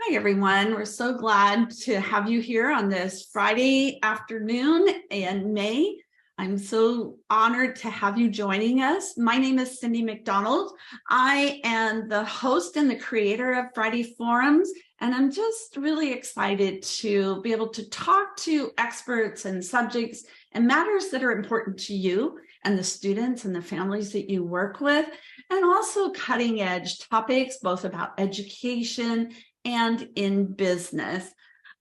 Hi, everyone. We're so glad to have you here on this Friday afternoon in May. I'm so honored to have you joining us. My name is Cyndy McDonald. I am the host and the creator of Friday Forums, and I'm just really excited to be able to talk to experts and subjects and matters that are important to you and the students and the families that you work with, and also cutting edge topics, both about education and in business.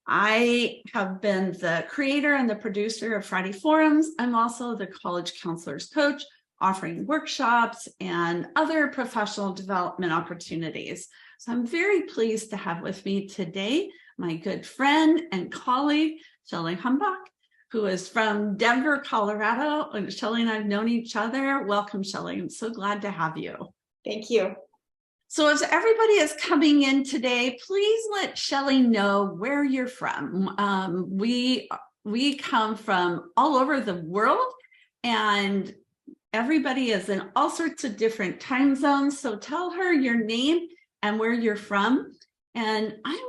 I have been the creator and the producer of Friday Forums. I'm also the college counselor's coach, offering workshops and other professional development opportunities. So I'm very pleased to have with me today my good friend and colleague, Shelly Humbach, who is from Denver, Colorado. And Shelly and I have known each other. Welcome, Shelly. I'm so glad to have you. Thank you. So as everybody is coming in today, please let Shelly know where you're from. We come from all over the world, and everybody is in all sorts of different time zones. So tell her your name and where you're from. And I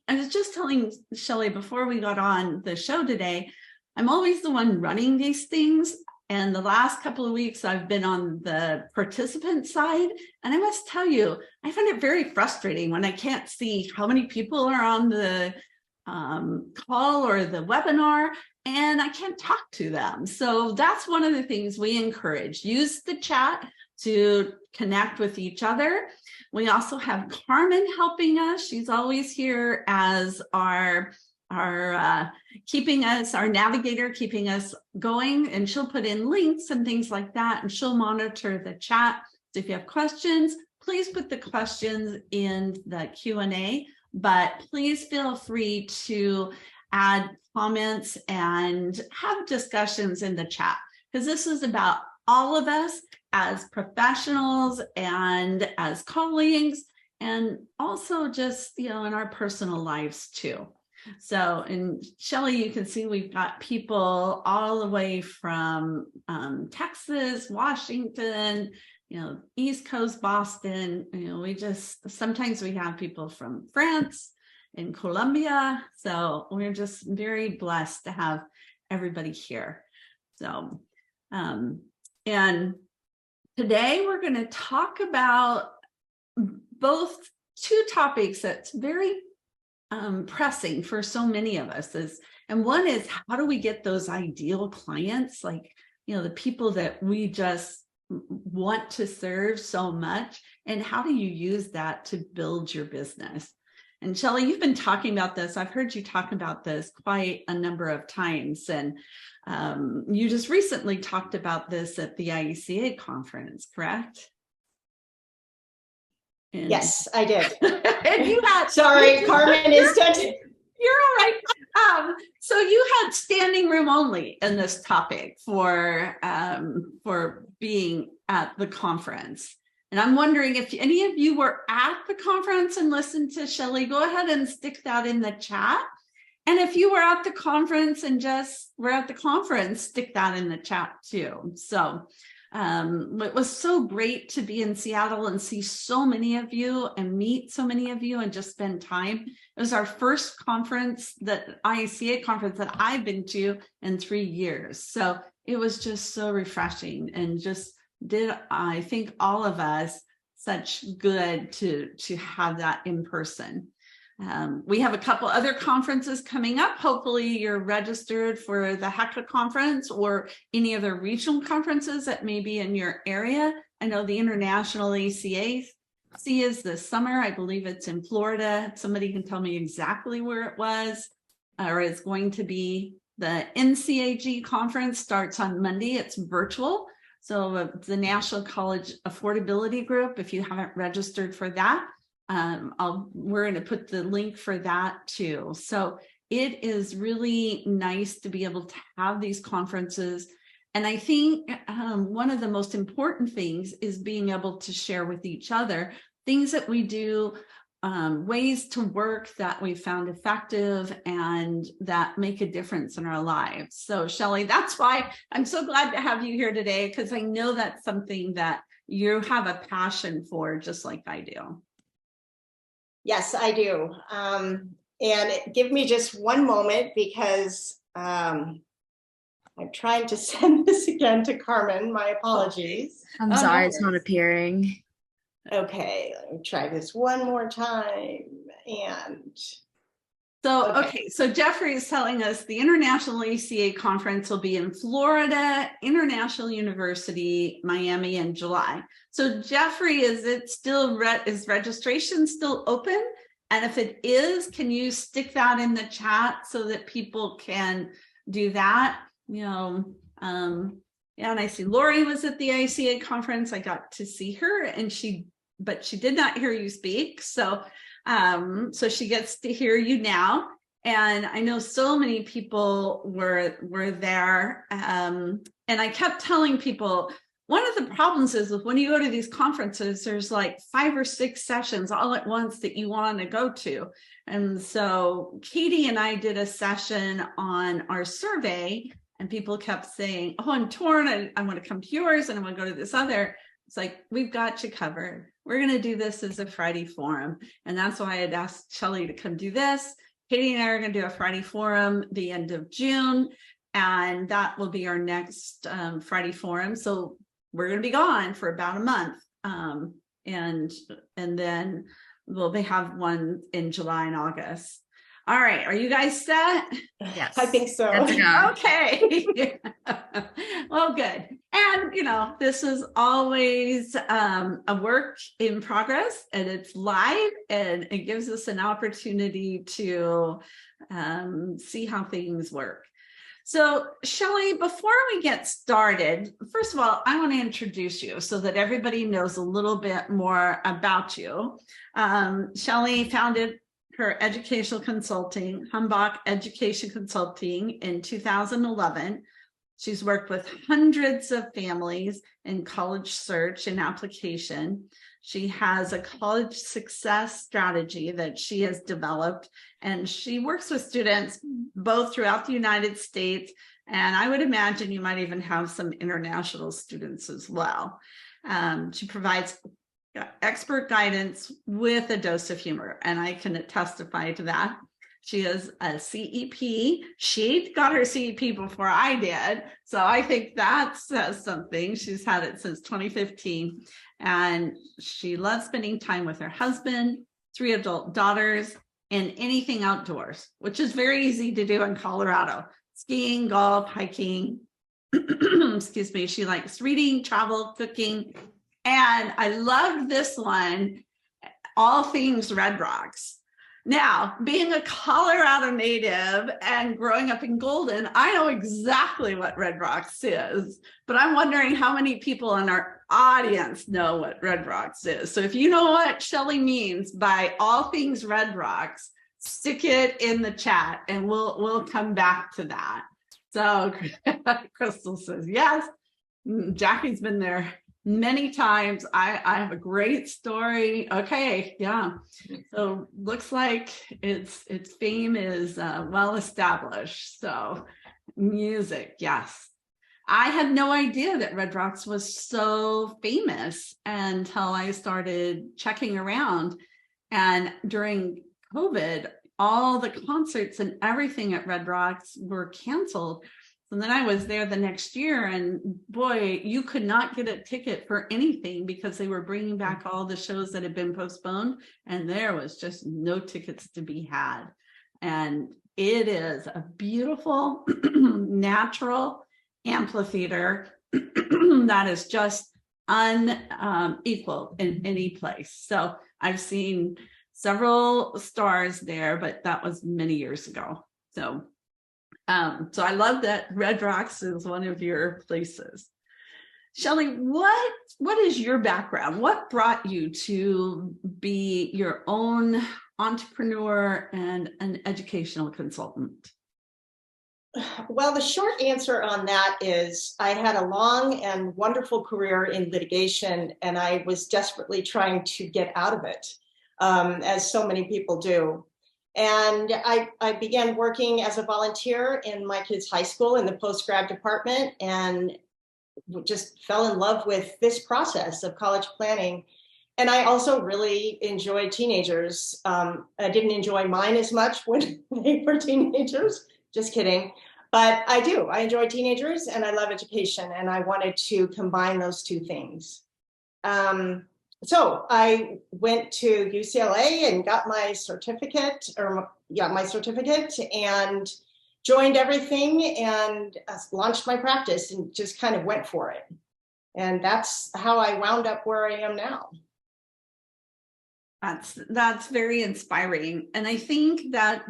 was just telling Shelly before we got on the show today, I'm always the one running these things. And the last couple of weeks, I've been on the participant side. And I must tell you, I find it very frustrating when I can't see how many people are on the call or the webinar, and I can't talk to them. So that's one of the things we encourage. Use the chat to connect with each other. We also have Carmen helping us. She's always here as our navigator, keeping us going, and she'll put in links and things like that, and she'll monitor the chat. So if you have questions, please put the questions in the Q&A, but please feel free to add comments and have discussions in the chat, because this is about all of us as professionals and as colleagues, and also just, in our personal lives too. So, and Shelly, you can see we've got people all the way from Texas, Washington, East Coast, Boston. Sometimes we have people from France and Colombia. So we're just very blessed to have everybody here. So, and today we're going to talk about both two topics that's very pressing for so many of us and one is, how do we get those ideal clients, like the people that we just want to serve so much, and how do you use that to build your business? And Shelly, you've been talking about this. I've heard you talk about this quite a number of times, and you just recently talked about this at the IECA conference, correct? And yes, I did. And you had sorry, Carmen is dead. You're all right. So you had standing room only in this topic for being at the conference. And I'm wondering if any of you were at the conference and listened to Shelly, go ahead and stick that in the chat. And if you were at the conference and just were at the conference, stick that in the chat too. So it was so great to be in Seattle and see so many of you and meet so many of you and just spend time. It was our first conference, the IECA conference that I've been to in 3 years. So it was just so refreshing, and just did, I think, all of us such good to have that in person. We have a couple other conferences coming up. Hopefully you're registered for the HECA conference or any other regional conferences that may be in your area. I know the International ACA is this summer. I believe it's in Florida. Somebody can tell me exactly where it was or is going to be. The NCAG conference starts on Monday. It's virtual. So the National College Affordability Group, if you haven't registered for that, we're going to put the link for that too. So it is really nice to be able to have these conferences. And I think one of the most important things is being able to share with each other things that we do, ways to work that we found effective and that make a difference in our lives. So Shelly, that's why I'm so glad to have you here today, because I know that's something that you have a passion for, just like I do. Yes, I do. Give me just one moment because I'm trying to send this again to Carmen. My apologies. I'm sorry, it's not appearing. Okay, let me try this one more time. And So Jeffrey is telling us the International ACA Conference will be in Florida International University, Miami in July. So Jeffrey, is registration still open? And if it is, can you stick that in the chat so that people can do that? Yeah, and I see Lori was at the ICA conference. I got to see her, but she did not hear you speak. So she gets to hear you now. And I know so many people were there. And I kept telling people, one of the problems is when you go to these conferences, there's like 5 or 6 sessions all at once that you want to go to. And so Katie and I did a session on our survey, and people kept saying, oh, I'm torn. I want to come to yours and I want to go to this other. It's like, we've got you covered. We're going to do this as a Friday forum. And that's why I had asked Shelly to come do this. Katie and I are going to do a Friday forum the end of June. And that will be our next Friday forum. So we're going to be gone for about a month. And then we'll have one in July and August. All right. Are you guys set? Yes. I think so. Okay. Well, good. And, this is always a work in progress, and it's live, and it gives us an opportunity to see how things work. So, Shelly, before we get started, first of all, I want to introduce you so that everybody knows a little bit more about you. Shelly founded her educational consulting, Humbach Education Consulting, in 2011. She's worked with hundreds of families in college search and application. She has a college success strategy that she has developed, and she works with students both throughout the United States, and I would imagine you might even have some international students as well. She provides expert guidance with a dose of humor, and I can testify to that. She is a CEP. She got her CEP before I did, so I think that says something. She's had it since 2015, and she loves spending time with her husband, 3 adult daughters, and anything outdoors, which is very easy to do in Colorado. Skiing, golf, hiking. Excuse me. She likes reading, travel, cooking. And I loved this one, all things Red Rocks. Now, being a Colorado native and growing up in Golden, I know exactly what Red Rocks is, but I'm wondering how many people in our audience know what Red Rocks is. So if you know what Shelly means by all things Red Rocks, stick it in the chat and we'll come back to that. So Crystal says, yes, Jackie's been there many times. I have a great story. Okay, yeah. So looks like its fame is well established. So music, yes. I had no idea that Red Rocks was so famous until I started checking around. And during COVID, all the concerts and everything at Red Rocks were canceled. And then I was there the next year, and boy, you could not get a ticket for anything because they were bringing back all the shows that had been postponed, and there was just no tickets to be had. And it is a beautiful, natural amphitheater that is just unequal in any place. So I've seen several stars there, but that was many years ago. So I love that Red Rocks is one of your places. Shelly, what is your background? What brought you to be your own entrepreneur and an educational consultant? Well, the short answer on that is I had a long and wonderful career in litigation, and I was desperately trying to get out of it, as so many people do. And I began working as a volunteer in my kids' high school in the post-grad department, and just fell in love with this process of college planning. And I also really enjoy teenagers. I didn't enjoy mine as much when they were teenagers. Just kidding. But I do. I enjoy teenagers and I love education. And I wanted to combine those two things. So I went to UCLA and got my certificate, my certificate, and joined everything and launched my practice and just kind of went for it. And that's how I wound up where I am now. That's very inspiring. And I think that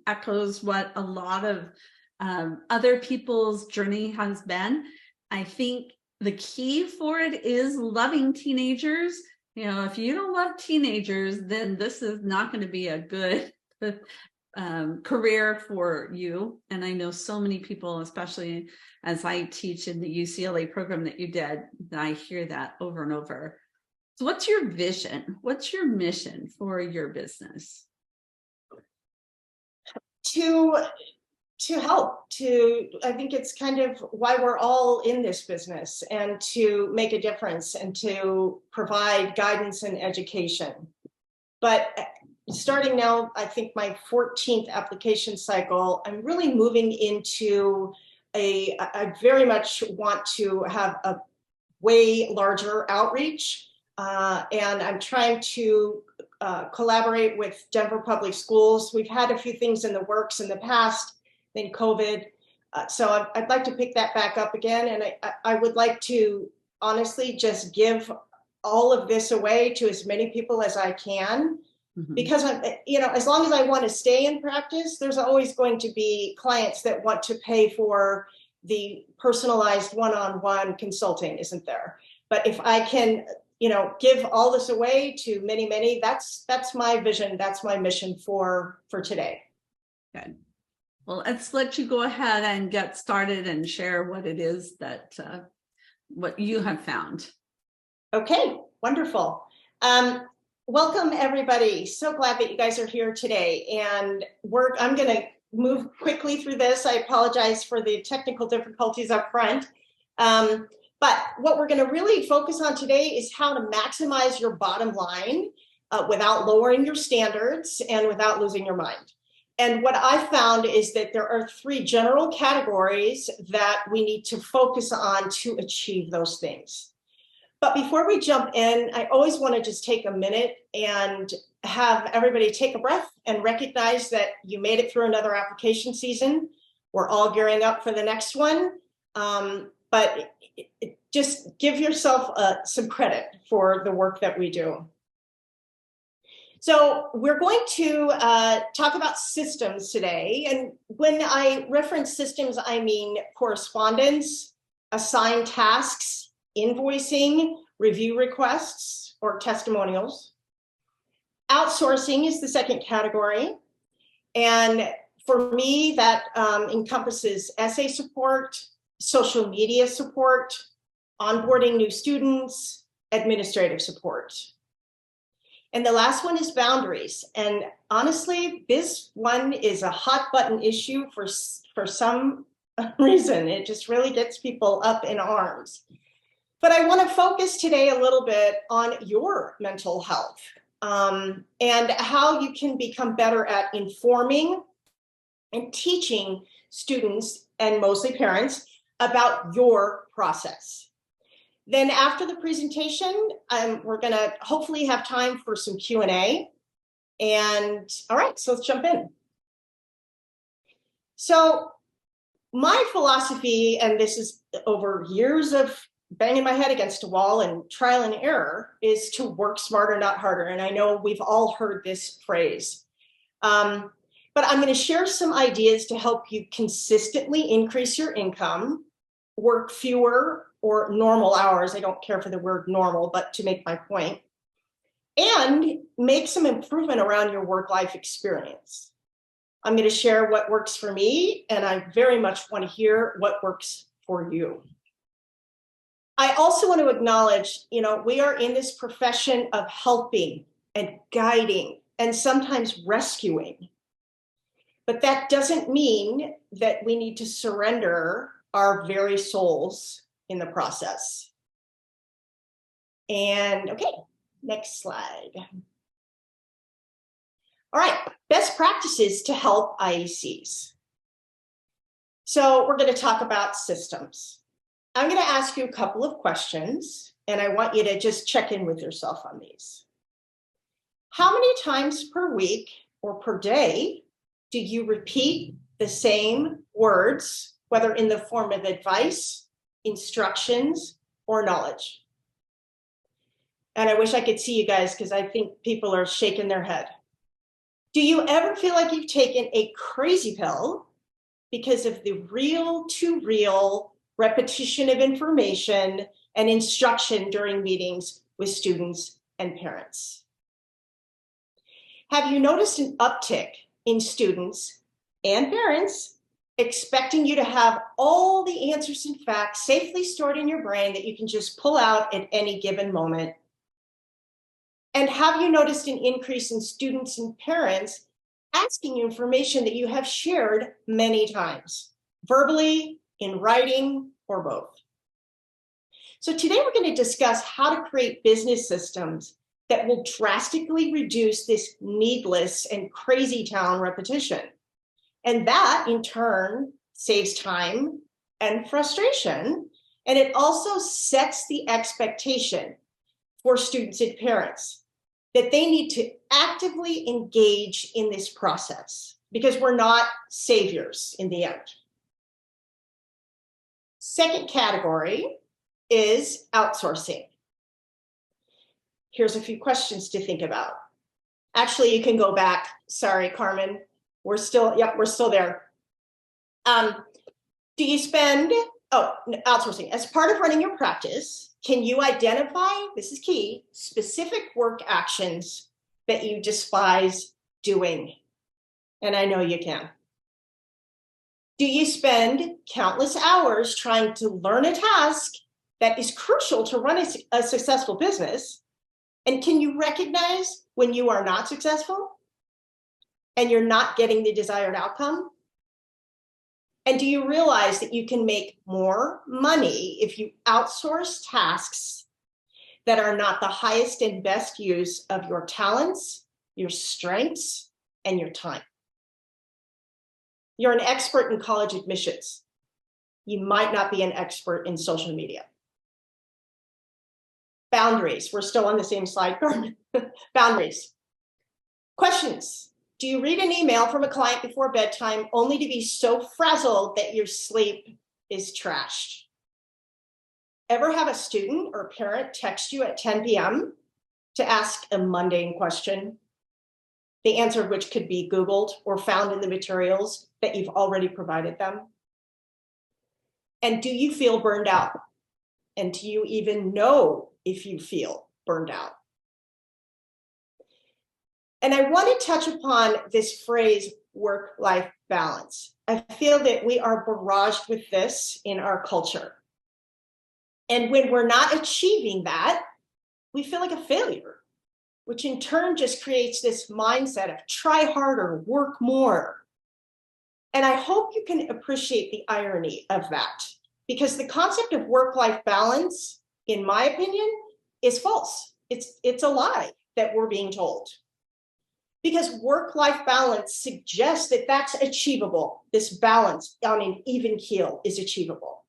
echoes what a lot of other people's journey has been. I think the key for it is loving teenagers. If you don't love teenagers, then this is not going to be a good career for you. And I know so many people, especially as I teach in the UCLA program that you did, that I hear that over and over. So what's your vision? What's your mission for your business? To help, I think it's kind of why we're all in this business, and to make a difference and to provide guidance and education. But starting now, I think my 14th application cycle, I'm really moving into I very much want to have a way larger outreach. And I'm trying to collaborate with Denver Public Schools. We've had a few things in the works in the past, then COVID. So I'd like to pick that back up again. And I would like to honestly just give all of this away to as many people as I can. Mm-hmm. Because as long as I want to stay in practice, there's always going to be clients that want to pay for the personalized one-on-one consulting, isn't there? But if I can give all this away to many, that's my vision. That's my mission for today. Good. Well, let's let you go ahead and get started and share what it is that what you have found. Okay, wonderful. Welcome everybody. So glad that you guys are here today. And I'm going to move quickly through this. I apologize for the technical difficulties up front. But what we're going to really focus on today is how to maximize your bottom line without lowering your standards and without losing your mind. And what I found is that there are 3 general categories that we need to focus on to achieve those things. But before we jump in, I always want to just take a minute and have everybody take a breath and recognize that you made it through another application season. We're all gearing up for the next one. But just give yourself some credit for the work that we do. So we're going to talk about systems today. And when I reference systems, I mean correspondence, assigned tasks, invoicing, review requests, or testimonials. Outsourcing is the second category. And for me, that encompasses essay support, social media support, onboarding new students, administrative support. And the last one is boundaries. And honestly, this one is a hot button issue for some reason. It just really gets people up in arms. But I want to focus today a little bit on your mental health and how you can become better at informing and teaching students, and mostly parents, about your process. Then after the presentation, we're going to hopefully have time for some Q&A. And all right, so let's jump in. So my philosophy, and this is over years of banging my head against a wall and trial and error, is to work smarter, not harder. And I know we've all heard this phrase. But I'm going to share some ideas to help you consistently increase your income, work fewer or normal hours. I don't care for the word normal, but to make my point, and make some improvement around your work-life experience. I'm going to share what works for me, and I very much want to hear what works for you. I also want to acknowledge, we are in this profession of helping and guiding and sometimes rescuing. But that doesn't mean that we need to surrender our very souls in the process. And okay, Next slide. All right, best practices to help IECs. So we're going to talk about systems. I'm going to ask you a couple of questions, and I want you to just check in with yourself on these. How many times per week or per day do you repeat the same words, whether in the form of advice, instructions, or knowledge? And I wish I could see you guys because I think people are shaking their head. Do you ever feel like you've taken a crazy pill because of the real repetition of information and instruction during meetings with students and parents? Have you noticed an uptick in students and parents expecting you to have all the answers and facts safely stored in your brain that you can just pull out at any given moment? And have you noticed an increase in students and parents asking you information that you have shared many times, verbally, in writing, or both? So today we're going to discuss how to create business systems that will drastically reduce this needless and crazy town repetition. And that in turn saves time and frustration. And it also sets the expectation for students and parents that they need to actively engage in this process because we're not saviors in the end. Second category is outsourcing. Here's a few questions to think about. Actually, you can go back. Sorry, Carmen. We're still there. Do you spend, outsourcing. As part of running your practice, can you identify, this is key, specific work actions that you despise doing? And I know you can. Do you spend countless hours trying to learn a task that is crucial to run a successful business? And can you recognize when you are not successful and you're not getting the desired outcome? And do you realize that you can make more money if you outsource tasks that are not the highest and best use of your talents, your strengths, and your time? You're an expert in college admissions. You might not be an expert in social media. Boundaries. We're still on the same slide, Carmen. Boundaries. Questions. Do you read an email from a client before bedtime only to be so frazzled that your sleep is trashed? Ever have a student or parent text you at 10 p.m. to ask a mundane question, the answer of which could be Googled or found in the materials that you've already provided them? And do you feel burned out? And do you even know if you feel burned out? And I want to touch upon this phrase, work-life balance. I feel that we are barraged with this in our culture. And when we're not achieving that, we feel like a failure, which in turn just creates this mindset of try harder, work more. And I hope you can appreciate the irony of that, because the concept of work-life balance, in my opinion, is false. It's a lie that we're being told. Because work-life balance suggests that that's achievable. This balance on an even keel is achievable.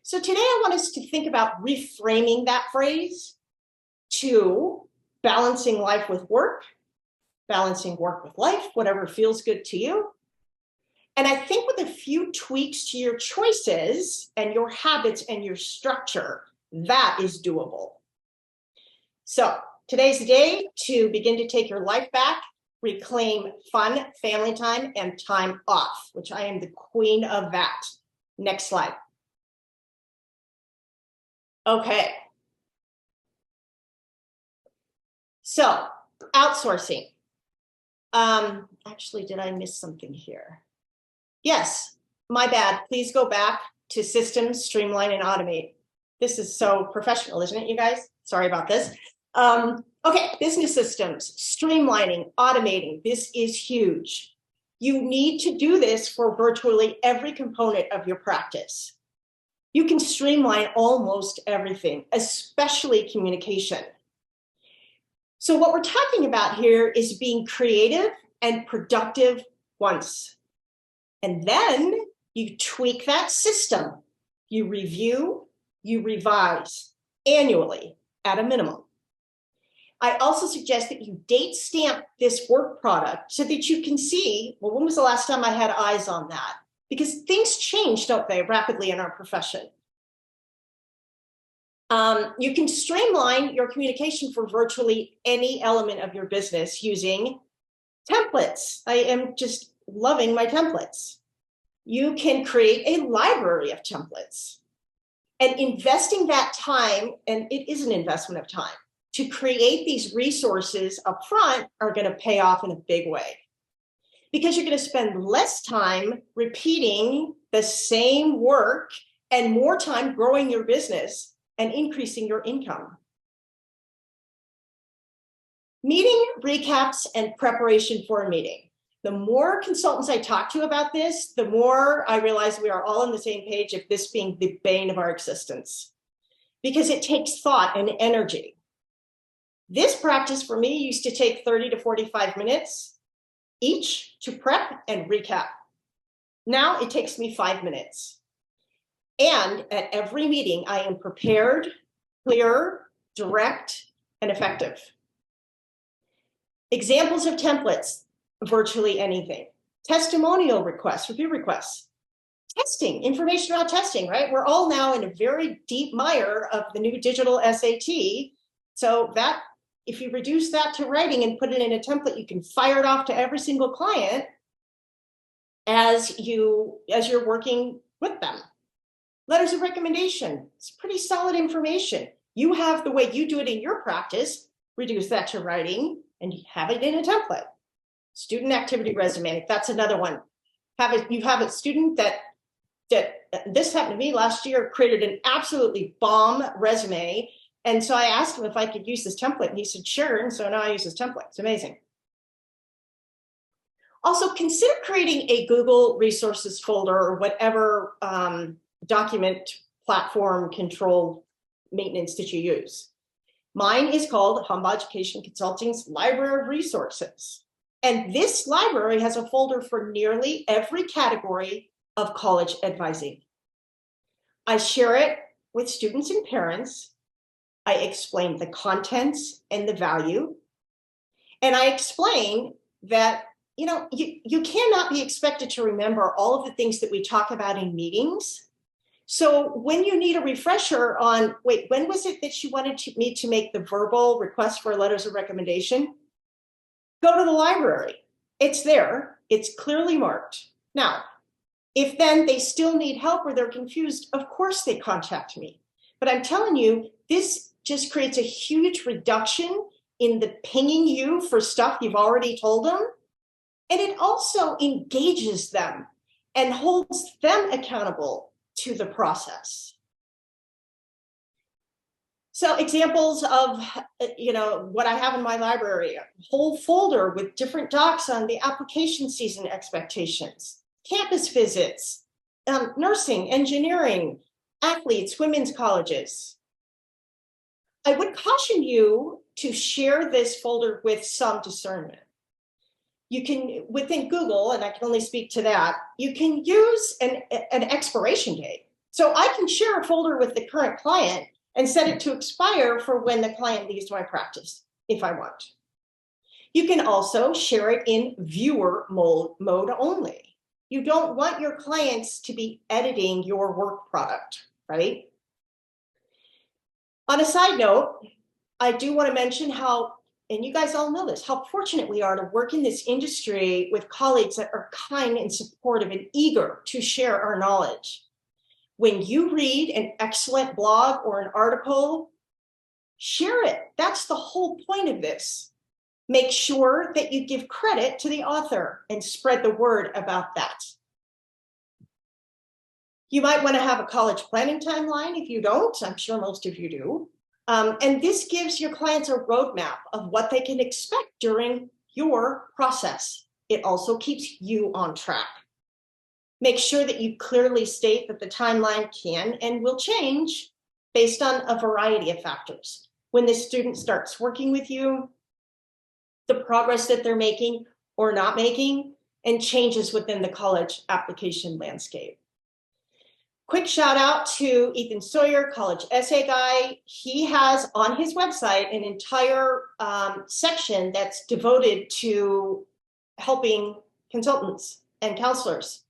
So today I want us to think about reframing that phrase to balancing life with work, balancing work with life, whatever feels good to you. And I think with a few tweaks to your choices and your habits and your structure, that is doable. So today's the day to begin to take your life back, reclaim fun, family time, and time off, which I am the queen of that. Next slide. Okay. So, outsourcing. Actually, did I miss something here? Yes, my bad. Please go back to systems, streamline, and automate. This is so professional, isn't it, you guys? Sorry about this. Okay, business systems, streamlining, automating. This is huge. You need to do this for virtually every component of your practice. You can streamline almost everything, especially communication. So what we're talking about here is being creative and productive once. And then you tweak that system. You review, you revise annually at a minimum. I also suggest that you date stamp this work product so that you can see, well, when was the last time I had eyes on that? Because things change, don't they, rapidly in our profession. You can streamline your communication for virtually any element of your business using templates. I am just loving my templates. You can create a library of templates, and investing that time, and it is an investment of time, to create these resources up front are going to pay off in a big way, because you're going to spend less time repeating the same work and more time growing your business and increasing your income. Meeting recaps and preparation for a meeting. The more consultants I talk to about this, the more I realize we are all on the same page of this being the bane of our existence, because it takes thought and energy. This practice for me used to take 30 to 45 minutes each to prep and recap. Now it takes me 5 minutes. And at every meeting, I am prepared, clear, direct, and effective. Examples of templates, virtually anything. Testimonial requests, review requests. Testing, information about testing, right? We're all now in a very deep mire of the new digital SAT. So that, if you reduce that to writing and put it in a template, you can fire it off to every single client as you're working with them. Letters of recommendation, it's pretty solid information. You have the way you do it in your practice, reduce that to writing and have it in a template. Student activity resume, that's another one. You have a student that this happened to me last year, created an absolutely bomb resume. And so I asked him if I could use this template, and he said, sure. And so now I use this template. It's amazing. Also, consider creating a Google resources folder or whatever document platform control maintenance that you use. Mine is called Humbach Education Consulting's Library of Resources. And this library has a folder for nearly every category of college advising. I share it with students and parents. I explain the contents and the value. And I explain that, you cannot be expected to remember all of the things that we talk about in meetings. So when you need a refresher on, wait, when was it that you wanted me to make the verbal request for letters of recommendation? Go to the library. It's there. It's clearly marked. Now, if then they still need help or they're confused, of course they contact me. But I'm telling you, this just creates a huge reduction in the pinging you for stuff you've already told them. And it also engages them and holds them accountable to the process. So examples of, what I have in my library, a whole folder with different docs on the application season expectations, campus visits, nursing, engineering, athletes, women's colleges. I would caution you to share this folder with some discernment. You can, within Google, and I can only speak to that, you can use an expiration date. So I can share a folder with the current client and set it to expire for when the client leaves my practice, if I want. You can also share it in viewer mode only. You don't want your clients to be editing your work product, right? On a side note, I do want to mention how, and you guys all know this, how fortunate we are to work in this industry with colleagues that are kind and supportive and eager to share our knowledge. When you read an excellent blog or an article, share it. That's the whole point of this. Make sure that you give credit to the author and spread the word about that. You might want to have a college planning timeline. If you don't, I'm sure most of you do. And this gives your clients a roadmap of what they can expect during your process. It also keeps you on track. Make sure that you clearly state that the timeline can and will change based on a variety of factors. When the student starts working with you, the progress that they're making or not making, and changes within the college application landscape. Quick shout out to Ethan Sawyer, college essay guy. He has on his website an entire section that's devoted to helping consultants and counselors.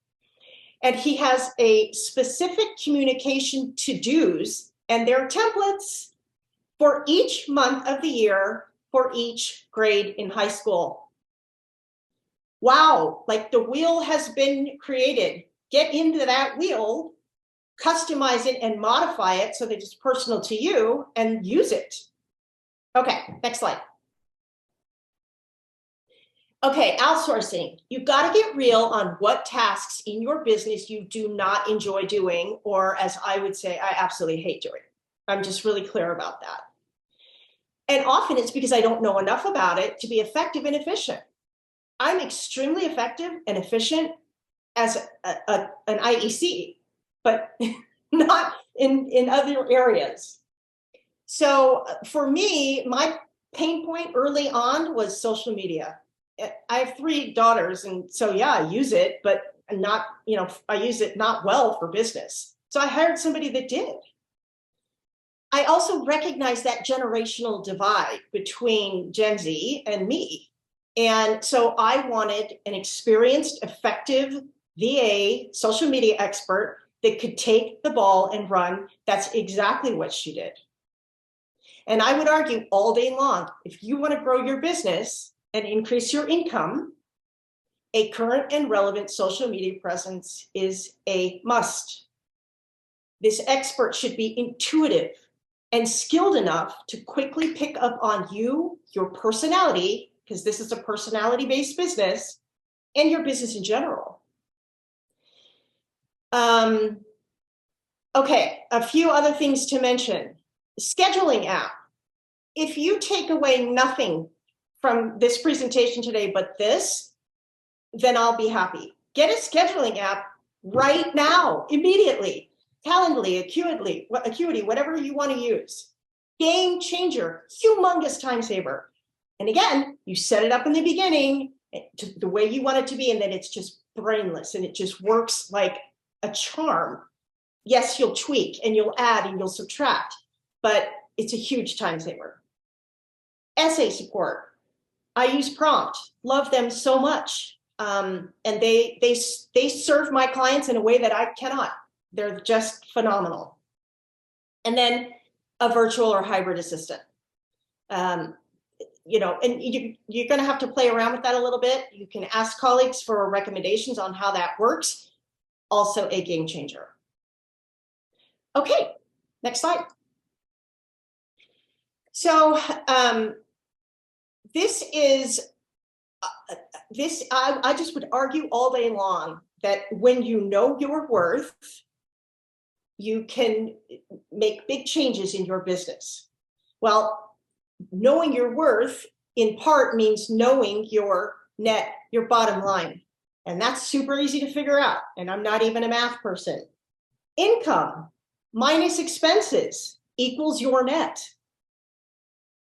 And he has a specific communication to-dos and their templates for each month of the year for each grade in high school. Wow, like the wheel has been created. Get into that wheel, customize it and modify it so that it's personal to you and use it. Okay, next slide. Okay, outsourcing. You've got to get real on what tasks in your business you do not enjoy doing, or as I would say, I absolutely hate doing. I'm just really clear about that. And often it's because I don't know enough about it to be effective and efficient. I'm extremely effective and efficient as an IEC, but not in other areas. So for me, my pain point early on was social media. I have 3 daughters, and so yeah, I use it, but not, I use it not well for business. So I hired somebody that did. I also recognize that generational divide between Gen Z and me. And so I wanted an experienced, effective VA social media expert that could take the ball and run. That's exactly what she did. And I would argue all day long, if you want to grow your business and increase your income, a current and relevant social media presence is a must. This expert should be intuitive and skilled enough to quickly pick up on you, your personality, because this is a personality-based business, and your business in general. Okay, a few other things to mention. Scheduling app. If you take away nothing from this presentation today but this, then I'll be happy. Get a scheduling app right now, immediately. Calendly, Acuity, whatever you want to use. Game changer, humongous time saver. And again, you set it up in the beginning to the way you want it to be, and then it's just brainless and it just works like a charm. Yes, you'll tweak and you'll add and you'll subtract, but it's a huge time saver. Essay support. I use Prompt, love them so much. And they serve my clients in a way that I cannot. They're just phenomenal. And then a virtual or hybrid assistant. And you're going to have to play around with that a little bit. You can ask colleagues for recommendations on how that works. Also a game changer. Okay, next slide. So I just would argue all day long that when you know your worth, you can make big changes in your business. Well, knowing your worth in part means knowing your net, your bottom line. And that's super easy to figure out. And I'm not even a math person. Income minus expenses equals your net.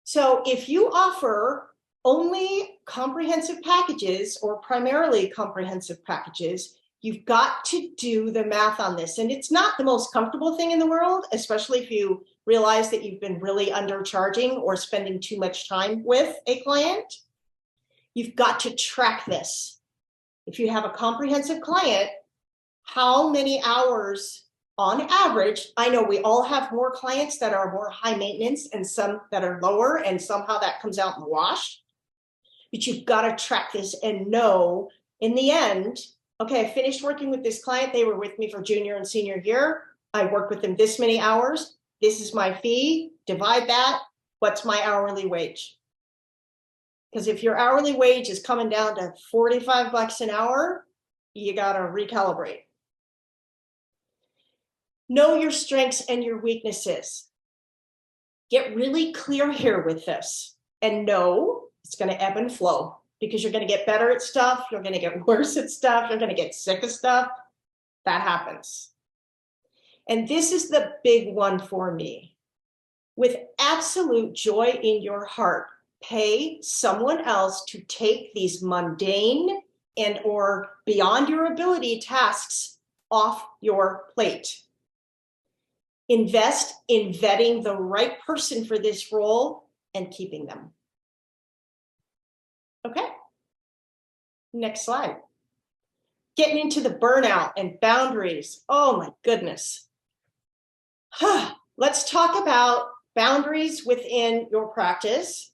So if you offer only comprehensive packages or primarily comprehensive packages, you've got to do the math on this. And it's not the most comfortable thing in the world, especially if you realize that you've been really undercharging or spending too much time with a client. You've got to track this. If you have a comprehensive client, how many hours on average, I know we all have more clients that are more high maintenance and some that are lower, and somehow that comes out in the wash. But you've got to track this and know in the end, okay, I finished working with this client. They were with me for junior and senior year. I worked with them this many hours. This is my fee. Divide that. What's my hourly wage? Because if your hourly wage is coming down to 45 bucks an hour, you got to recalibrate. Know your strengths and your weaknesses. Get really clear here with this and know it's going to ebb and flow, because you're going to get better at stuff. You're going to get worse at stuff. You're going to get sick of stuff. That happens. And this is the big one for me. With absolute joy in your heart, pay someone else to take these mundane and or beyond your ability tasks off your plate. Invest in vetting the right person for this role and keeping them. Okay, next slide. Getting into the burnout and boundaries. Oh my goodness. Let's talk about boundaries within your practice,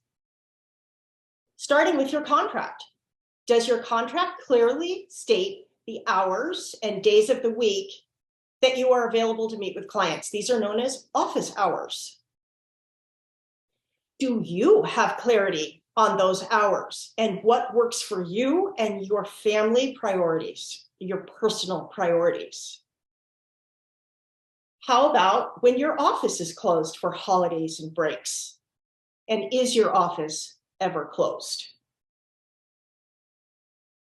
starting with your contract. Does your contract clearly state the hours and days of the week that you are available to meet with clients? These are known as office hours. Do you have clarity on those hours and what works for you and your family priorities, your personal priorities? How about when your office is closed for holidays and breaks? And is your office ever closed?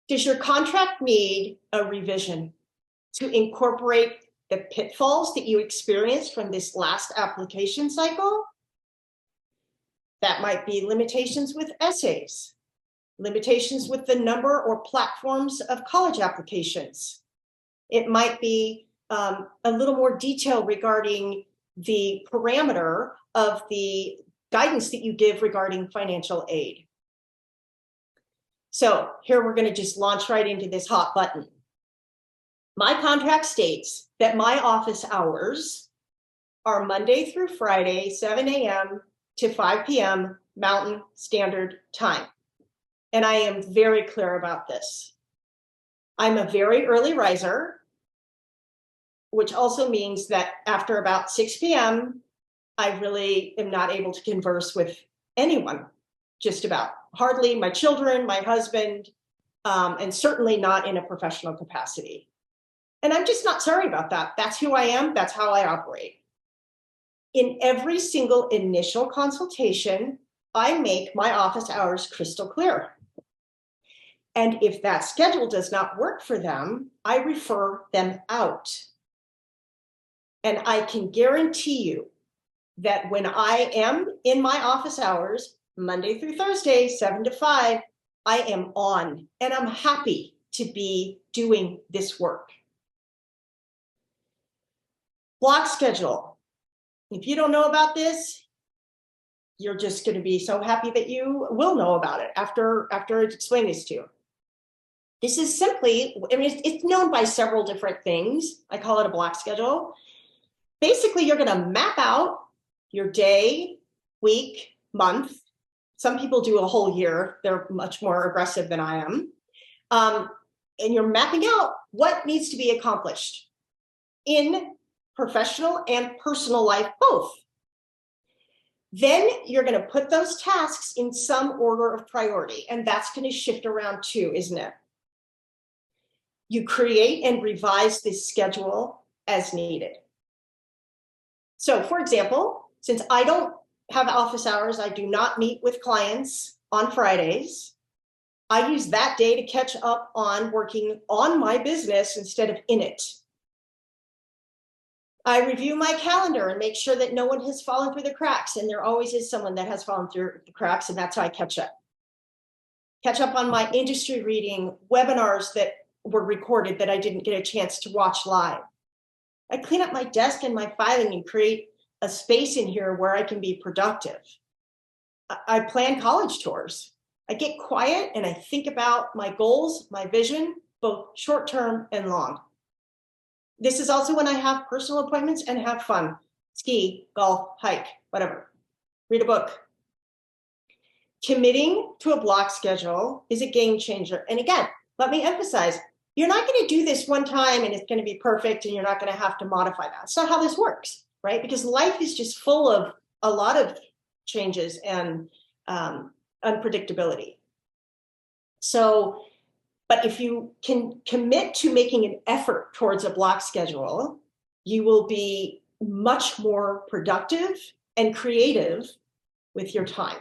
Does your contract need a revision to incorporate the pitfalls that you experienced from this last application cycle? That might be limitations with essays, limitations with the number or platforms of college applications. It might be a little more detail regarding the parameter of the guidance that you give regarding financial aid. So here we're going to just launch right into this hot button. My contract states that my office hours are Monday through Friday, 7 a.m. to 5 p.m. Mountain Standard Time. And I am very clear about this. I'm a very early riser, which also means that after about 6 p.m., I really am not able to converse with anyone, just about. Hardly my children, my husband, and certainly not in a professional capacity. And I'm just not sorry about that. That's who I am. That's how I operate. In every single initial consultation, I make my office hours crystal clear. And if that schedule does not work for them, I refer them out. And I can guarantee you that when I am in my office hours, Monday through Thursday, 7 to 5, I am on and I'm happy to be doing this work. Block schedule. If you don't know about this, you're just going to be so happy that you will know about it after I explain this to you. This is simply, I mean, it's known by several different things. I call it a block schedule. Basically, you're going to map out your day, week, month. Some people do a whole year. They're much more aggressive than I am. And you're mapping out what needs to be accomplished in professional and personal life, both. Then you're going to put those tasks in some order of priority, and that's going to shift around too, isn't it? You create and revise this schedule as needed. So, for example, since I don't have office hours, I do not meet with clients on Fridays. I use that day to catch up on working on my business instead of in it. I review my calendar and make sure that no one has fallen through the cracks, and there always is someone that has fallen through the cracks, and that's how I catch up. Catch up on my industry reading, webinars that were recorded that I didn't get a chance to watch live. I clean up my desk and my filing and create a space in here where I can be productive. I plan college tours. I get quiet and I think about my goals, my vision, both short-term and long. This is also when I have personal appointments and have fun. Ski, golf, hike, whatever. Read a book. Committing to a block schedule is a game changer. And again, let me emphasize, you're not going to do this one time and it's going to be perfect and you're not going to have to modify that. That's not how this works, right? Because life is just full of a lot of changes and unpredictability. So, but if you can commit to making an effort towards a block schedule, you will be much more productive and creative with your time.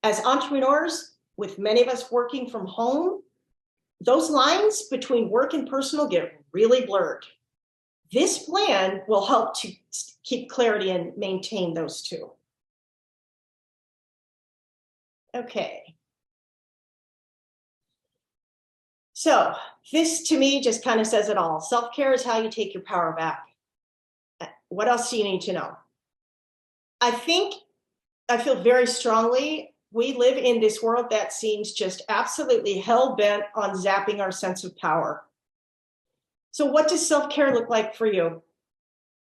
As entrepreneurs, with many of us working from home, those lines between work and personal get really blurred. This plan will help to keep clarity and maintain those two. Okay. So this to me just kind of says it all. Self-care is how you take your power back. What else do you need to know? I feel very strongly we live in this world that seems just absolutely hell-bent on zapping our sense of power. So what does self-care look like for you?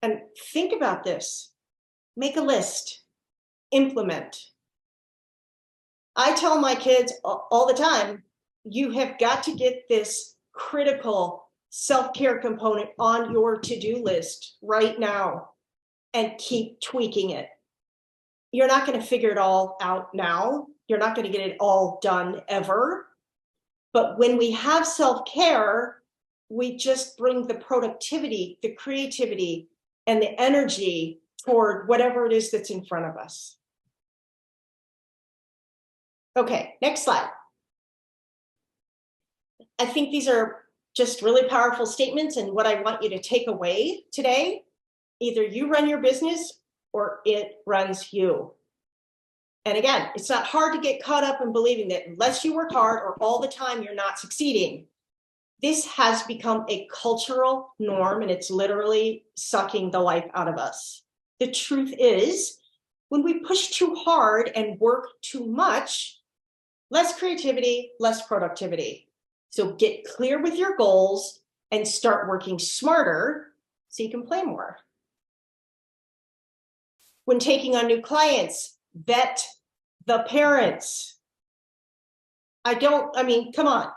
And think about this. Make a list. Implement. I tell my kids all the time, you have got to get this critical self-care component on your to-do list right now and keep tweaking it. You're not going to figure it all out now. You're not going to get it all done ever. But when we have self-care, we just bring the productivity, the creativity, and the energy toward whatever it is that's in front of us. Okay, next slide. I think these are just really powerful statements, and what I want you to take away today, either you run your business or it runs you. And again, it's not hard to get caught up in believing that unless you work hard or all the time, you're not succeeding. This has become a cultural norm, and it's literally sucking the life out of us. The truth is, when we push too hard and work too much, less creativity, less productivity. So get clear with your goals and start working smarter so you can play more. When taking on new clients, vet the parents. Come on.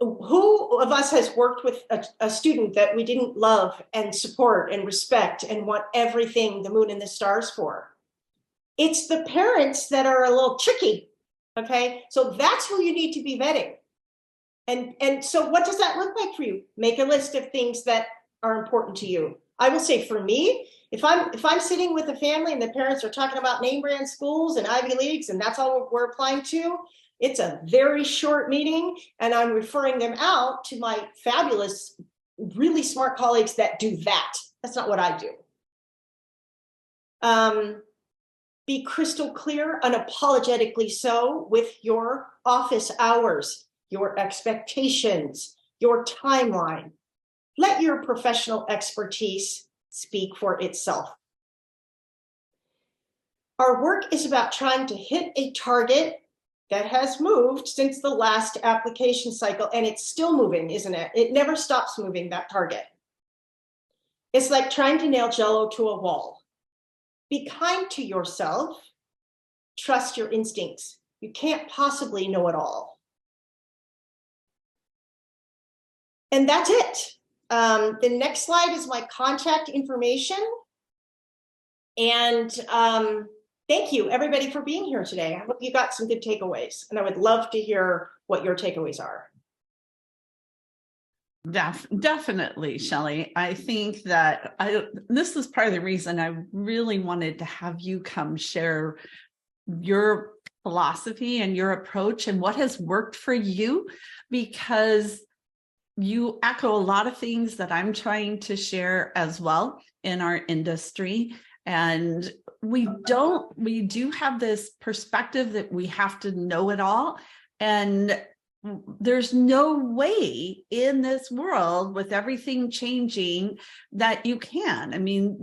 Who of us has worked with a student that we didn't love and support and respect and want everything the moon and the stars for? It's the parents that are a little tricky. Okay, so that's who you need to be vetting. And so what does that look like for you? Make a list of things that are important to you. I will say for me, if I'm sitting with a family and the parents are talking about name brand schools and Ivy Leagues and that's all we're applying to, it's a very short meeting and I'm referring them out to my fabulous, really smart colleagues that do that. That's not what I do. Be crystal clear, unapologetically so, with your office hours, your expectations, your timeline. Let your professional expertise speak for itself. Our work is about trying to hit a target that has moved since the last application cycle, and it's still moving, isn't it? It never stops moving, that target. It's like trying to nail Jell-O to a wall. Be kind to yourself. Trust your instincts. You can't possibly know it all. And that's it. The next slide is my contact information. And thank you, everybody, for being here today. I hope you got some good takeaways, and I would love to hear what your takeaways are. Definitely, Shelly. I think that this is part of the reason I really wanted to have you come share your philosophy and your approach and what has worked for you, because you echo a lot of things that I'm trying to share as well in our industry. And we do have this perspective that we have to know it all. And there's no way in this world with everything changing that you can. I mean,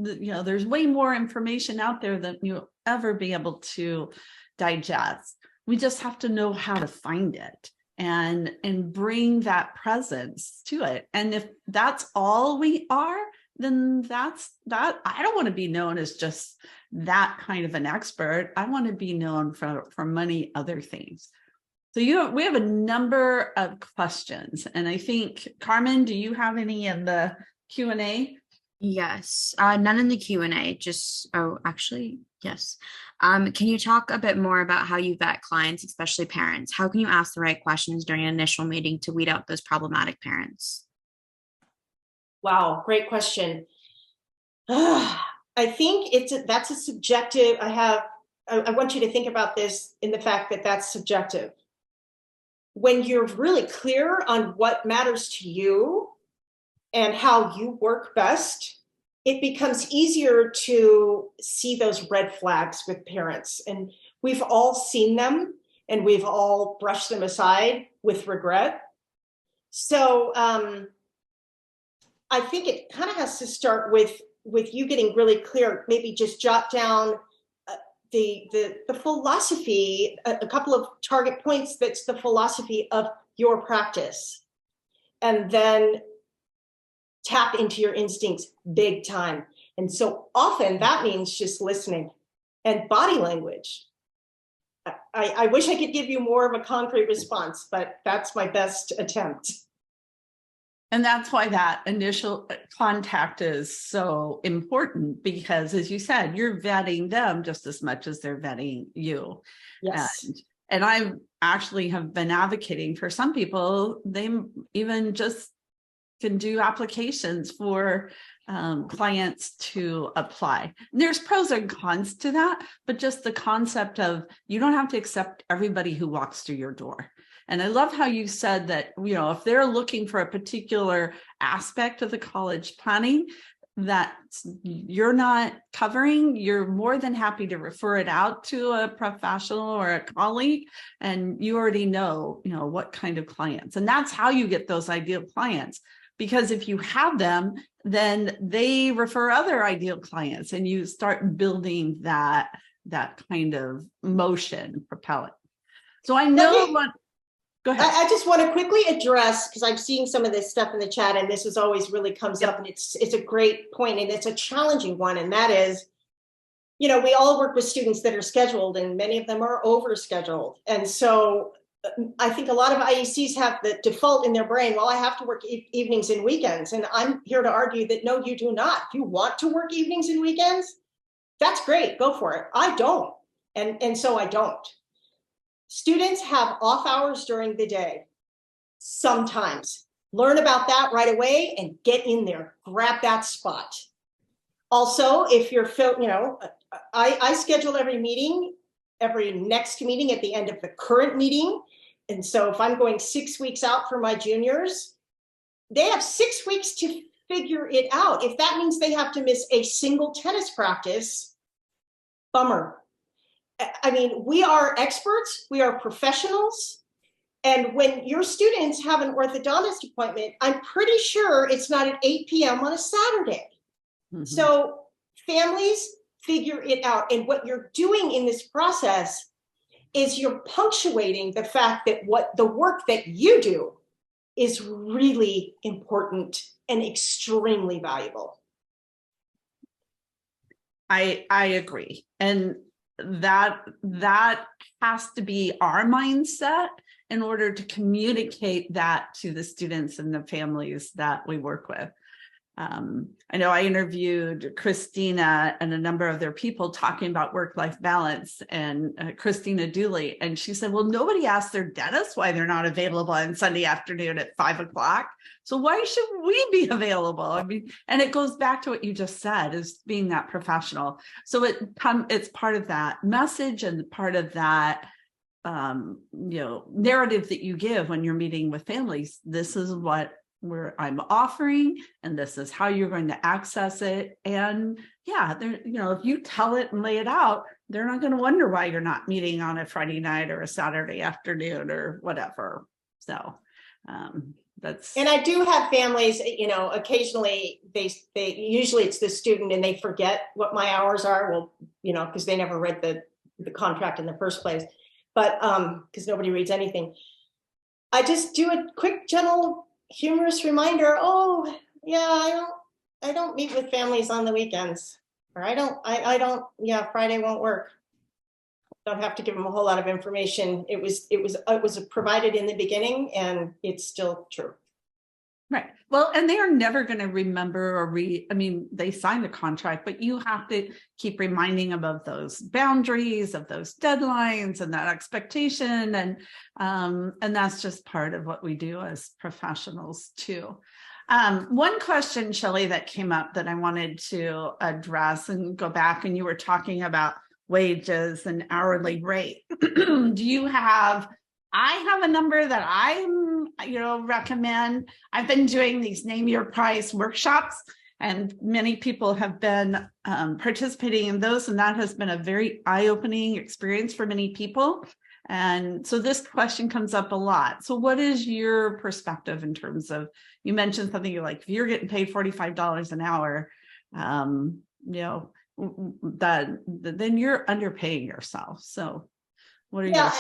there's way more information out there than you'll ever be able to digest. We just have to know how to find it and bring that presence to it. And if that's all we are, then that's that. I don't want to be known as just that kind of an expert. I want to be known for many other things. So we have a number of questions, and I think, Carmen, do you have any in the Q&A? Yes, none in the Q&A, yes. Can you talk a bit more about how you vet clients, especially parents? How can you ask the right questions during an initial meeting to weed out those problematic parents? Wow, great question. I think that's a subjective. I want you to think about this in the fact that that's subjective. When you're really clear on what matters to you and how you work best, it becomes easier to see those red flags with parents. And We've all seen them and we've all brushed them aside with regret. So I think it kind of has to start with you getting really clear. Maybe just jot down the philosophy, a couple of target points that's the philosophy of your practice, and then tap into your instincts big time. And so often that means just listening and body language. I wish I could give you more of a concrete response, but that's my best attempt. And that's why that initial contact is so important, because as you said, you're vetting them just as much as they're vetting you. Yes. And I actually have been advocating for some people, they even just can do applications for clients to apply. And there's pros and cons to that, but just the concept of you don't have to accept everybody who walks through your door. And I love how you said that, you know, if they're looking for a particular aspect of the college planning that you're not covering, you're more than happy to refer it out to a professional or a colleague, and you already know, you know, what kind of clients. And that's how you get those ideal clients. Because if you have them, then they refer other ideal clients, and you start building that kind of motion propelling. So I know what. Go ahead. I just want to quickly address, because I'm seeing some of this stuff in the chat, and this is always really comes up, and it's a great point, and it's a challenging one, and that is, you know, we all work with students that are scheduled, and many of them are overscheduled, and so I think a lot of IECs have the default in their brain, well, I have to work evenings and weekends, and I'm here to argue that no, you do not. If you want to work evenings and weekends, that's great, go for it. I don't, and so I don't. Students have off hours during the day. Sometimes learn about that right away and get in there, grab that spot. Also, if you're, you know, I schedule every next meeting at the end of the current meeting. And so if I'm going 6 weeks out for my juniors, they have 6 weeks to figure it out. If that means they have to miss a single tennis practice, bummer. I mean, we are experts, we are professionals. And when your students have an orthodontist appointment, I'm pretty sure it's not at 8 p.m. on a Saturday. Mm-hmm. So families figure it out. And what you're doing in this process is you're punctuating the fact that what the work that you do is really important and extremely valuable. I agree. And that has to be our mindset in order to communicate that to the students and the families that we work with. I know I interviewed Christina and a number of their people talking about work-life balance, and Christina Dooley, and she said, well, nobody asked their dentist why they're not available on Sunday afternoon at 5 o'clock. So why should we be available? I mean, and it goes back to what you just said, is being that professional. So it's part of that message and part of that narrative that you give when you're meeting with families. This is what I'm offering, and this is how you're going to access it. And yeah, if you tell it and lay it out, they're not going to wonder why you're not meeting on a Friday night or a Saturday afternoon or whatever. So that's. And I do have families, occasionally they usually it's the student and they forget what my hours are. Well, because they never read the contract in the first place, but because nobody reads anything. I just do a quick, gentle, humorous reminder. Oh yeah, I don't meet with families on the weekends, or I don't. Yeah, Friday won't work. Don't have to give them a whole lot of information. It was provided in the beginning, and it's still true. Right. Well, and they are never going to remember or read. I mean, they signed the contract, but you have to keep reminding them of those boundaries, of those deadlines, and that expectation, and that's just part of what we do as professionals too. One question, Shelly, that came up that I wanted to address and go back, and you were talking about wages and hourly rate. I have a number that I recommend. I've been doing these name your price workshops, And many people have been participating in those, and that has been a very eye-opening experience for many people. And so this question comes up a lot. So what is your perspective in terms of, you mentioned something, you're like, if you're getting paid $45 an hour, then you're underpaying yourself. So what are your...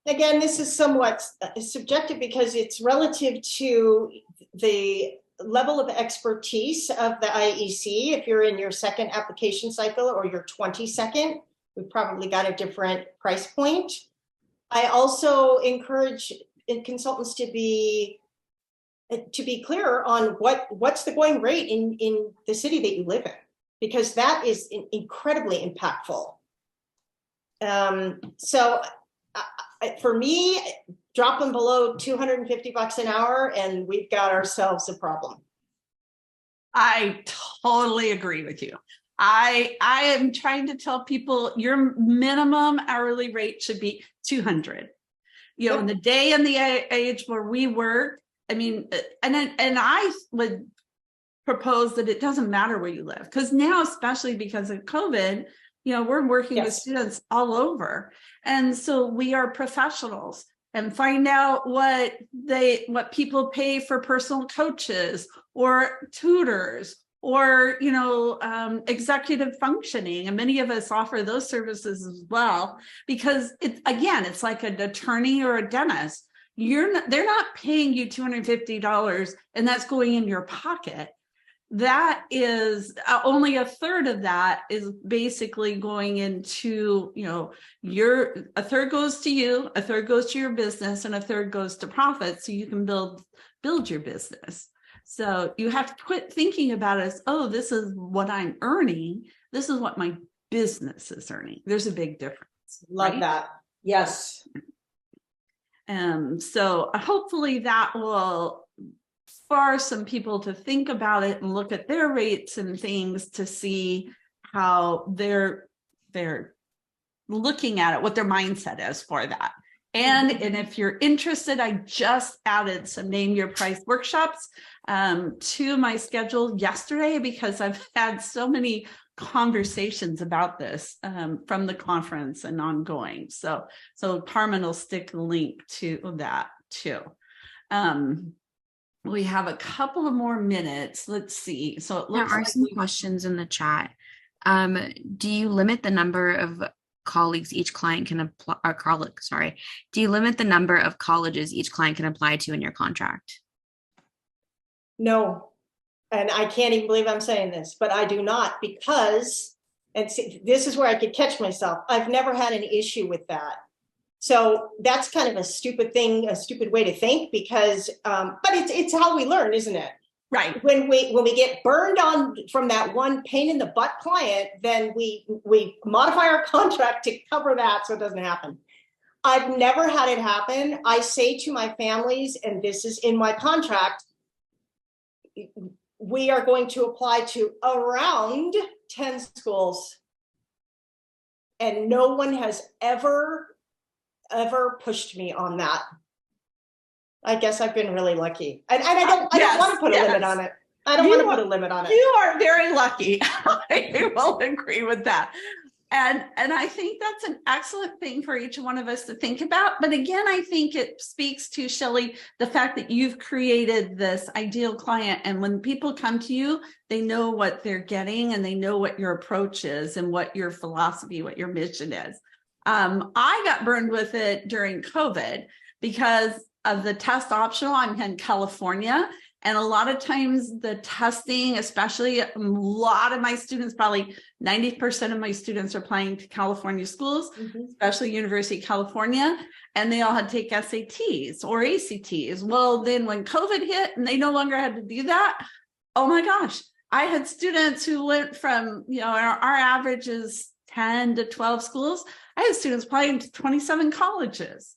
Again, this is somewhat subjective because it's relative to the level of expertise of the IEC. If you're in your second application cycle or your 22nd, we've probably got a different price point. I also encourage consultants to be clear on what's the going rate in the city that you live in, because that is incredibly impactful. So for me, drop them below $250 an hour and we've got ourselves a problem. I totally agree with you. I am trying to tell people your minimum hourly rate should be 200. In the day and the age where we work, I mean, and I would propose that it doesn't matter where you live, because now, especially because of COVID, we're working with students all over. And so we are professionals, and find out what people pay for personal coaches or tutors or, executive functioning. And many of us offer those services as well, because it's like an attorney or a dentist. They're not paying you $250 and that's going in your pocket. That is only a third of that is basically going into, a third goes to you, a third goes to your business, and a third goes to profit so you can build your business. So you have to quit thinking about it as, oh, this is what I'm earning. This is what my business is earning. There's a big difference. Love that. Yes. So hopefully that will force some people to think about it and look at their rates and things to see how they're looking at it, what their mindset is for that. And if you're interested, I just added some name your price workshops to my schedule yesterday, because I've had so many conversations about this from the conference and ongoing. So Carmen will stick the link to that too. We have a couple of more minutes. Let's see. So it looks there are like some questions in the chat. Do you limit the number of colleagues each client can apply, do you limit the number of colleges each client can apply to in your contract? No. And I can't even believe I'm saying this, but I do not, because, and see, this is where I could catch myself. I've never had an issue with that. So that's kind of a stupid thing, a stupid way to think, because, but it's how we learn, isn't it? Right. When we get burned on from that one pain in the butt client, then we modify our contract to cover that so it doesn't happen. I've never had it happen. I say to my families, and this is in my contract, we are going to apply to around 10 schools. And no one has ever pushed me on that. I guess I've been really lucky. And I don't want to put a limit on it. I don't want to put a limit on it. You are very lucky. I will agree with that. And I think that's an excellent thing for each one of us to think about. But again, I think it speaks to, Shelly, the fact that you've created this ideal client. And when people come to you, they know what they're getting and they know what your approach is and what your philosophy, what your mission is. I got burned with it during COVID because of the test optional. I'm in California, and a lot of times the testing, especially a lot of my students, probably 90% of my students are applying to California schools, especially University of California, and they all had to take SATs or ACTs. Well, then when COVID hit and they no longer had to do that, oh my gosh, I had students who went from, our average is 10 to 12 schools. I had students applying to 27 colleges.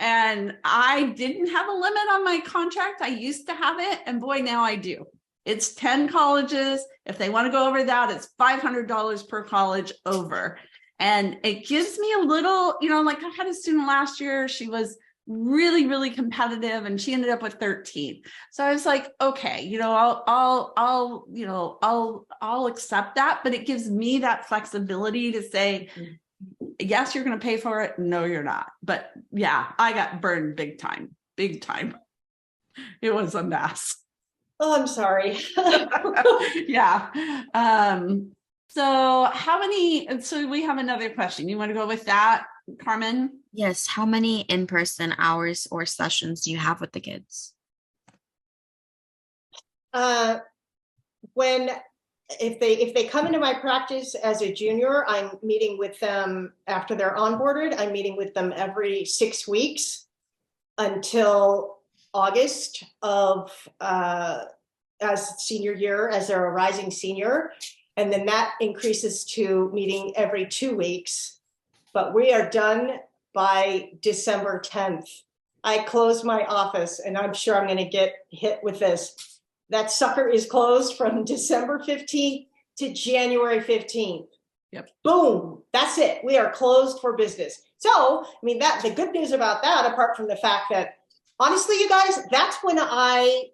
And I didn't have a limit on my contract. I used to have it. And boy, now I do. It's 10 colleges. If they want to go over that, it's $500 per college over. And it gives me a little, like I had a student last year. She was really, really competitive, and she ended up with 13. So I was like, okay, I'll accept that, but it gives me that flexibility to say, yes, you're going to pay for it. No, you're not. But yeah, I got burned big time. It was a mess. Oh, I'm sorry. Yeah. So we have another question. You want to go with that, Carmen? Yes. How many in-person hours or sessions do you have with the kids? If they come into my practice as a junior, I'm meeting with them after they're onboarded. I'm meeting with them every 6 weeks until August of as senior year, as they're a rising senior. And then that increases to meeting every 2 weeks. But we are done by December 10th. I closed my office, and I'm sure I'm going to get hit with this. That sucker is closed from December 15th to January 15th. Yep. Boom. That's it. We are closed for business. So, I mean, the good news about that, apart from the fact that, honestly, you guys, that's when my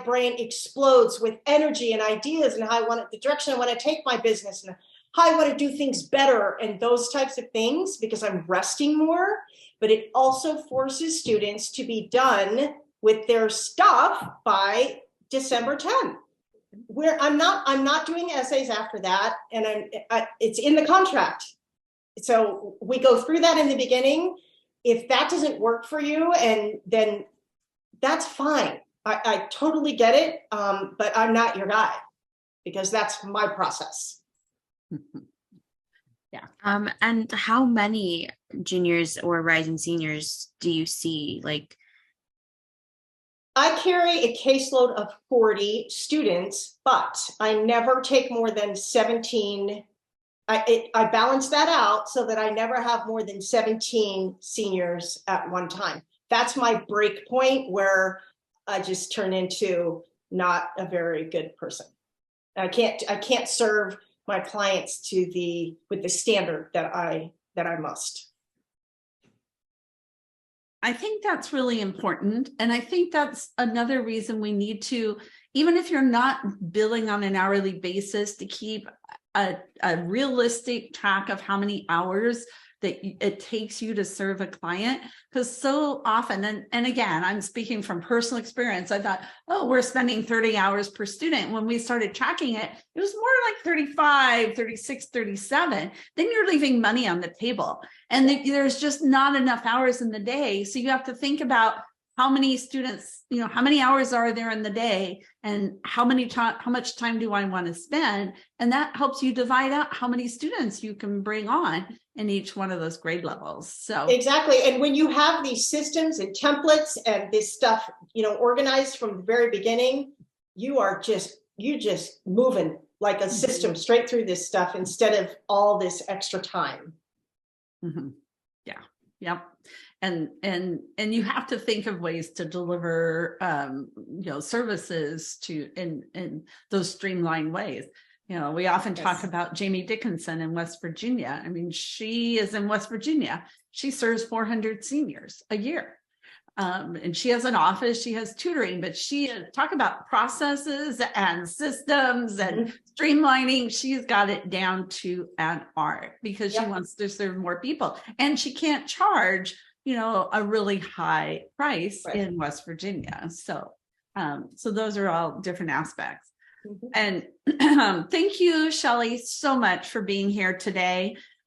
brain explodes with energy and ideas and how the direction I want to take my business and how I want to do things better and those types of things, because I'm resting more. But it also forces students to be done with their stuff by December 10th. I'm not doing essays after that, and it's in the contract. So we go through that in the beginning. If that doesn't work for you, and then that's fine. I totally get it, but I'm not your guy, because that's my process. Yeah. And how many juniors or rising seniors do you see? Like, I carry a caseload of 40 students, but I never take more than 17. I balance that out so that I never have more than 17 seniors at one time. That's my break point where I just turn into not a very good person. I can't serve my clients with the standard that I must. I think that's really important. And I think that's another reason we need to, even if you're not billing on an hourly basis, to keep a realistic track of how many hours that it takes you to serve a client. Because so often, and again, I'm speaking from personal experience, I thought, oh, we're spending 30 hours per student. When we started tracking it, it was more like 35, 36, 37. Then you're leaving money on the table. And there's just not enough hours in the day. So you have to think about how many students, how many hours are there in the day, and how much time do I want to spend? And that helps you divide out how many students you can bring on in each one of those grade levels. So exactly. And when you have these systems and templates and this stuff, organized from the very beginning, you just moving like a system straight through this stuff instead of all this extra time. Mm-hmm. Yeah. Yep. And you have to think of ways to deliver, services in those streamlined ways. We often talk about Jamie Dickinson in West Virginia. I mean, she is in West Virginia. She serves 400 seniors a year. And she has an office, she has tutoring, but she talk about processes and systems and streamlining. She's got it down to an art, because she wants to serve more people, and she can't charge, a really high price in West Virginia. So those are all different aspects. And thank you, Shelly, so much for being here today.